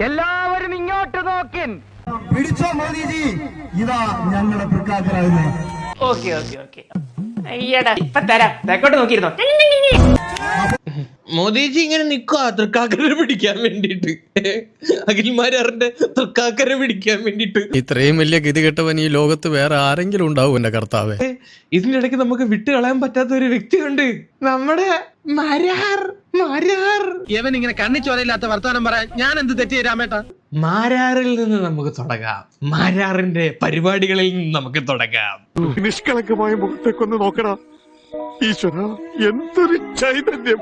എല്ലാവരും ഇങ്ങോട്ട് നോക്കിൻ. പിടിച്ചോ മോദിജി, ഇതാ ഞങ്ങളുടെ തൃക്കാക്കരാവിനെ. Okay okay okay. അയ്യടാ ഇപ്പൊ തരാം, തെക്കോട്ട് നോക്കിയിരുന്നോ. മോദിജി ഇങ്ങനെ നിക്കുവാ തൃക്കാക്കരെ പിടിക്കാൻ വേണ്ടിട്ട്, അഖിൽമാരറിന്റെ തൃക്കാക്കരെ പിടിക്കാൻ വേണ്ടിട്ട്. ഇത്രയും വലിയ ഗതികെട്ടവൻ ഈ ലോകത്ത് വേറെ ആരെങ്കിലും ഉണ്ടാവും എന്റെ കർത്താവേ. ഇതിന്റെ ഇടയ്ക്ക് നമുക്ക് വിട്ട് കളയാൻ പറ്റാത്ത ഒരു വ്യക്തിയുണ്ട്, നമ്മുടെ മാരാർ. ഇവൻ ഇങ്ങനെ കണ്ണിച്ചോരയില്ലാത്ത വർത്തമാനം പറയാൻ ഞാൻ എന്ത് തെറ്റ് രാമേട്ട? മാരാറിൽ നിന്ന് നമുക്ക് തുടങ്ങാം, മാരാറിന്റെ പരിപാടികളിൽ നിന്ന് നമുക്ക് തുടങ്ങാം. നിഷ്കളങ്കമായ മുഖത്തേക്കൊന്ന് നോക്കണം ഈശ്വര, എന്തൊരു ചൈതന്യം.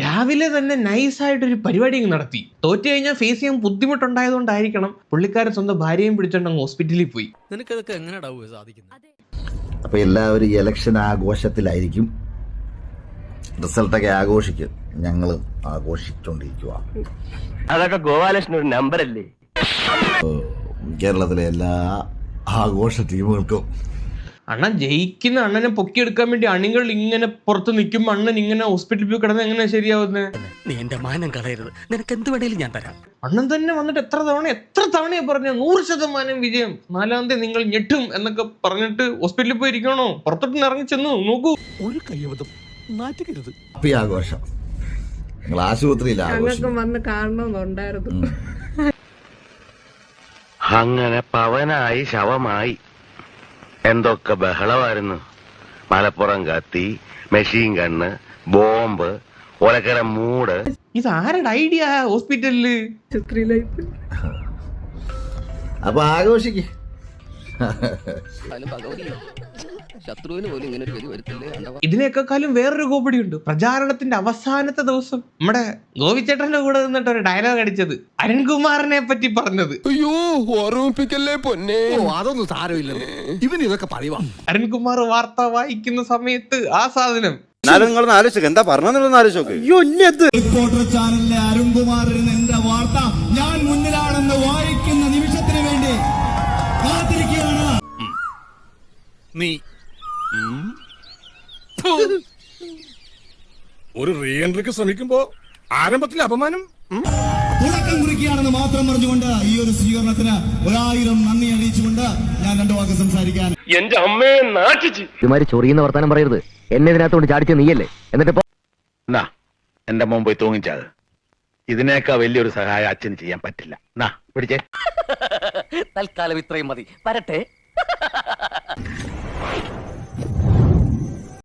രാവിലെ തന്നെ നൈസായിട്ടൊരു പരിപാടി നടത്തി. തോറ്റു കഴിഞ്ഞാൽ ഫേസ് ചെയ്യാൻ ബുദ്ധിമുട്ടുണ്ടായതുകൊണ്ടായിരിക്കണം പുള്ളിക്കാരൻ സ്വന്തം ഭാര്യയും പിടിച്ചോണ്ട് ഹോസ്പിറ്റലിൽ പോയി. നിനക്കതൊക്കെ എങ്ങനെ സാധിക്കുന്നത്? അപ്പൊ എല്ലാവരും ഇലക്ഷൻ ആഘോഷത്തിലായിരിക്കും. റിസൾട്ടൊക്കെ ആഘോഷിക്കും, ഞങ്ങളും ആഘോഷിച്ചോണ്ടിരിക്കുക. അതൊക്കെ ഗോപാലകൃഷ്ണൻ ഒരു നമ്പറല്ലേ? കേരളത്തിലെ എല്ലാ ആഘോഷ ടീമുകൾക്കും അണ്ണൻ ജയിക്കുന്ന അണ്ണനെ പൊക്കിയെടുക്കാൻ വേണ്ടി അണികൾ ഇങ്ങനെ പുറത്ത് നിൽക്കുമ്പോ അണ്ണൻ ഇങ്ങനെ ഹോസ്പിറ്റലിൽ പോയി കിടന്ന് എങ്ങനെ ശരിയാവുന്നത്? നീ എന്റെ മാനം കളയരുത്, നിനക്ക് എന്ത് വേണേലും ഞാൻ തരാം. അണ്ണൻ തന്നെ വന്നിട്ട് എത്ര തവണയാ പറഞ്ഞ 100% വിജയം, 4ാം തീയതി നിങ്ങൾ ഞെട്ടും എന്നൊക്കെ പറഞ്ഞിട്ട് ഹോസ്പിറ്റലിൽ പോയി ഇരിക്കണോ? പുറത്തോട്ട് ഇറങ്ങി ചെന്നു നോക്കൂ. ഒരു കയ്യബദ്ധം നാറ്റുകരുത്. ആഘോഷം നിങ്ങൾ ആശുപത്രിയിൽ വന്ന് കാണണമെന്നുണ്ടായിരുന്നു. അങ്ങനെ പവനായി ശവമായി എന്തൊക്കെ ബഹളമായിരുന്നു. മലപ്പുറം കത്തി, മെഷീൻ ഗണ്ണ്, ബോംബ്, ഒലക്കര മൂട്. ഇത് ആരുടെ ഐഡിയ ഹോസ്പിറ്റലില്? അപ്പൊ ആഘോഷിക്ക്. ഇതിനേക്കാളും വേറൊരു കോമഡിയുണ്ട്. പ്രചാരണത്തിന്റെ അവസാനത്തെ ദിവസം നമ്മുടെ ഗോപിച്ചേട്ടന്റെ കൂടെ നിന്നിട്ട് ഒരു ഡയലോഗ് അടിച്ചത്, അരുൺകുമാറിനെ പറ്റി പറഞ്ഞത്. അയ്യോ, ഓർമ്മിപ്പിക്കല്ലേ പൊന്നെ. അതൊന്നും സാരമില്ല, ഇവൻ ഇതൊക്കെ പറയുവാ. അരുൺകുമാർ വാർത്ത വായിക്കുന്ന സമയത്ത് ആ സാധനം നിങ്ങളൊന്ന് ആലോചിച്ചു, എന്താ പറഞ്ഞൊന്ന് ആലോചിച്ചോക്ക്. റിപ്പോർട്ടർ ചാനലിലെ അരുൺകുമാറിന് എന്റെ വാർത്ത ഞാൻ മുന്നിലാണെന്ന് വായിക്കുന്ന നിമിഷത്തിന് വേണ്ടി കാത്തിരിക്കുകയാണ്. നീ ഒരു റീ എൻട്രിക്ക് ശ്രമിക്കുമ്പോ ആരംഭത്തിലെ അപമാനം തുടക്കം കുറിക്കുകയാണെന്ന് മാത്രം പറഞ്ഞുകൊണ്ട് ഈ ഒരു സ്വീകരണത്തിന് 1000 നന്ദി അറിയിച്ചുകൊണ്ട് ഞാൻ 2 വാക്ക് സംസാരിക്കാൻ. എന്റെ അമ്മയെ നാട്ടിച്ച് ഇതുമാതിരി ചൊറിയുന്ന വർത്താനം പറയരുത്. എന്നെ ഇതിനകത്തോണ്ട് ചാടിച്ച നീയല്ലേ? എന്നിട്ട് എന്റെ മോൻ പോയി തൂങ്ങിച്ചാത്. ഇതിനേക്കാ വലിയൊരു സഹായം അച്ഛന് ചെയ്യാൻ പറ്റില്ല. പിടിച്ചേ. തൽക്കാലം ഇത്രയും മതി. വരട്ടെ.